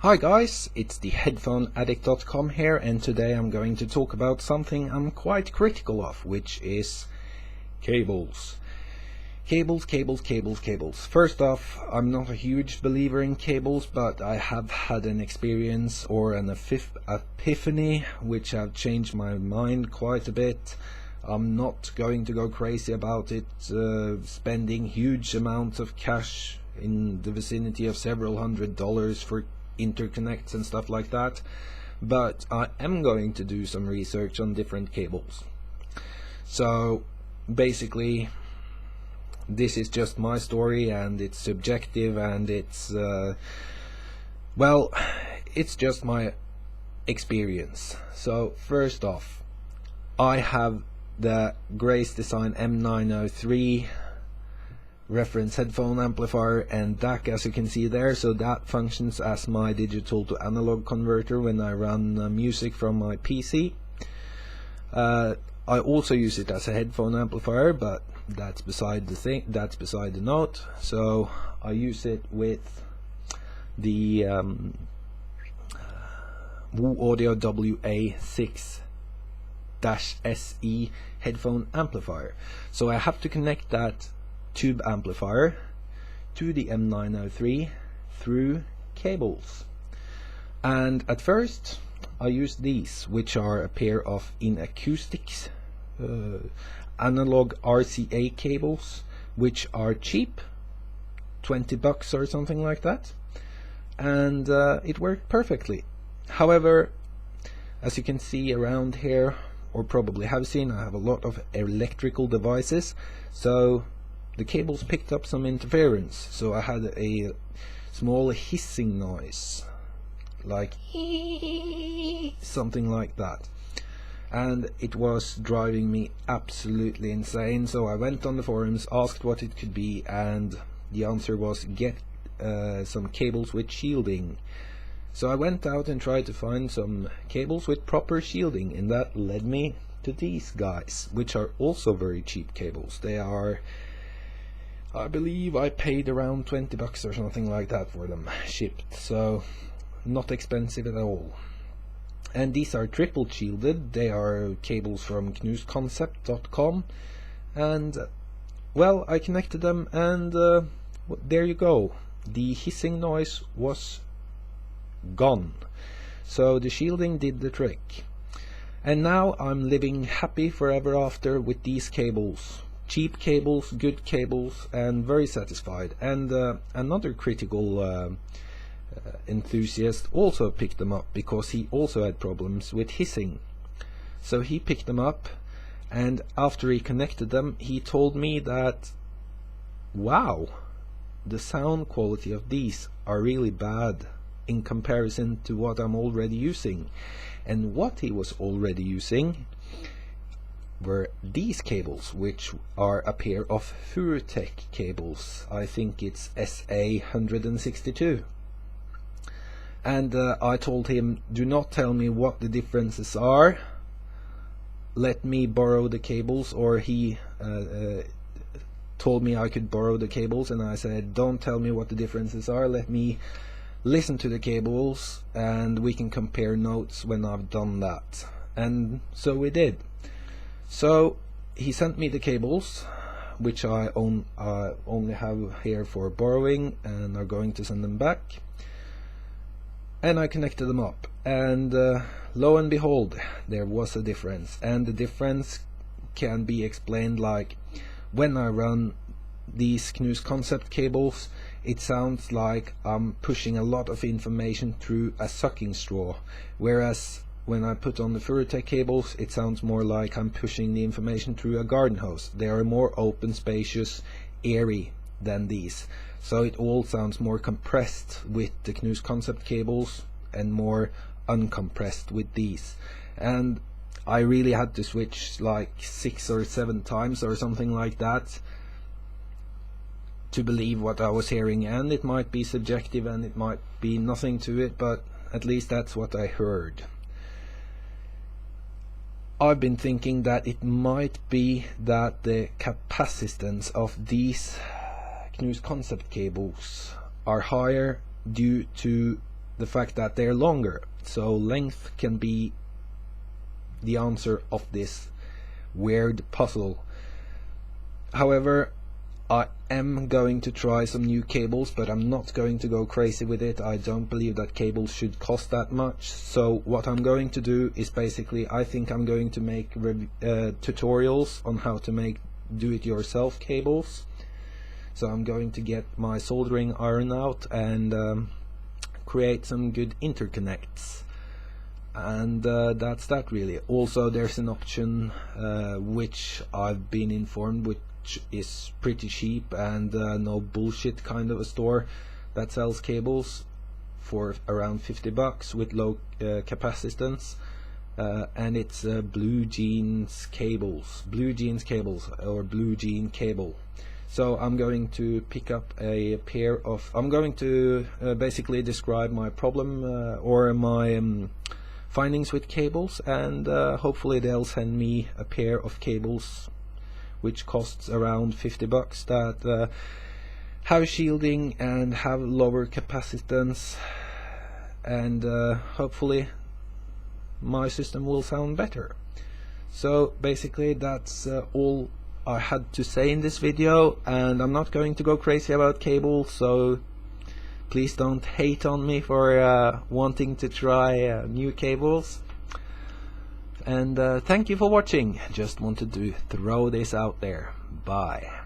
Hi guys, it's the headphoneaddict.com here, and today I'm going to talk about something I'm quite critical of, which is cables. Cables. First off, I'm not a huge believer in cables, but I have had an experience or an epiphany which have changed my mind quite a bit. I'm not going to go crazy about it, spending huge amounts of cash in the vicinity of several $100s for interconnects and stuff like that, but I am going to do some research on different cables. So basically this is just my story, and it's subjective, and it's well, it's just my experience. So first off, I have the Grace Design M903 reference headphone amplifier and DAC, as you can see there. So that functions as my digital to analog converter when I run music from my PC. I also use it as a headphone amplifier, but that's beside the note. So I use it with the Woo Audio WA6-SE headphone amplifier. So I have to connect that tube amplifier to the M903 through cables, and at first I used these, which are a pair of Inakustik analog RCA cables, which are cheap, $20 or something like that, and it worked perfectly. However, as you can see around here, or probably have seen, I have a lot of electrical devices, so the cables picked up some interference, so I had a small hissing noise, like something like that, and it was driving me absolutely insane. So I went on the forums, asked what it could be, and the answer was get some cables with shielding. So I went out and tried to find some cables with proper shielding, and that led me to these guys, which are also very cheap cables. They are, I believe I paid around $20 or something like that for them, shipped, so not expensive at all. And these are triple shielded. They are cables from KnuKonceptz.com, and well, I connected them, and there you go. The hissing noise was gone. So the shielding did the trick, and now I'm living happy forever after with these cables. Cheap cables, good cables, and very satisfied. And another critical enthusiast also picked them up, because he also had problems with hissing. So he picked them up, and after he connected them, he told me that, wow, the sound quality of these are really bad in comparison to what I'm already using. And what he was already using were these cables, which are a pair of Furutech cables. I think it's SA162. And I told him, do not tell me what the differences are, let me borrow the cables. Or he told me I could borrow the cables, and I said, don't tell me what the differences are, let me listen to the cables and we can compare notes when I've done that. And so we did. So he sent me the cables, which I only have here for borrowing, and are going to send them back. And I connected them up, and lo and behold, there was a difference. And the difference can be explained like, when I run these KnuKonceptz cables, it sounds like I'm pushing a lot of information through a sucking straw, whereas when I put on the Furutech cables, it sounds more like I'm pushing the information through a garden hose. They are more open, spacious, airy than these. So it all sounds more compressed with the KnuKonceptz cables and more uncompressed with these. And I really had to switch like 6 or 7 times or something like that to believe what I was hearing. And it might be subjective and it might be nothing to it, but at least that's what I heard. I've been thinking that it might be that the capacitance of these KnuKonceptz cables are higher due to the fact that they're longer. So length can be the answer of this weird puzzle. However, I am going to try some new cables, but I'm not going to go crazy with it. I don't believe that cables should cost that much. So what I'm going to do is basically, I think I'm going to make tutorials on how to make do-it-yourself cables. So I'm going to get my soldering iron out and create some good interconnects. And that's that really. Also, there's an option which I've been informed, which is pretty cheap and no bullshit kind of a store that sells cables for around 50 bucks with low capacitance, and it's Blue Jeans cables, or Blue Jean cable. So I'm going to pick up a pair of, I'm going to basically describe my problem or my findings with cables, and hopefully they'll send me a pair of cables which costs around 50 bucks that have shielding and have lower capacitance, and hopefully my system will sound better. So basically that's all I had to say in this video, and I'm not going to go crazy about cables, so please don't hate on me for wanting to try new cables. And thank you for watching. Just wanted to throw this out there. Bye.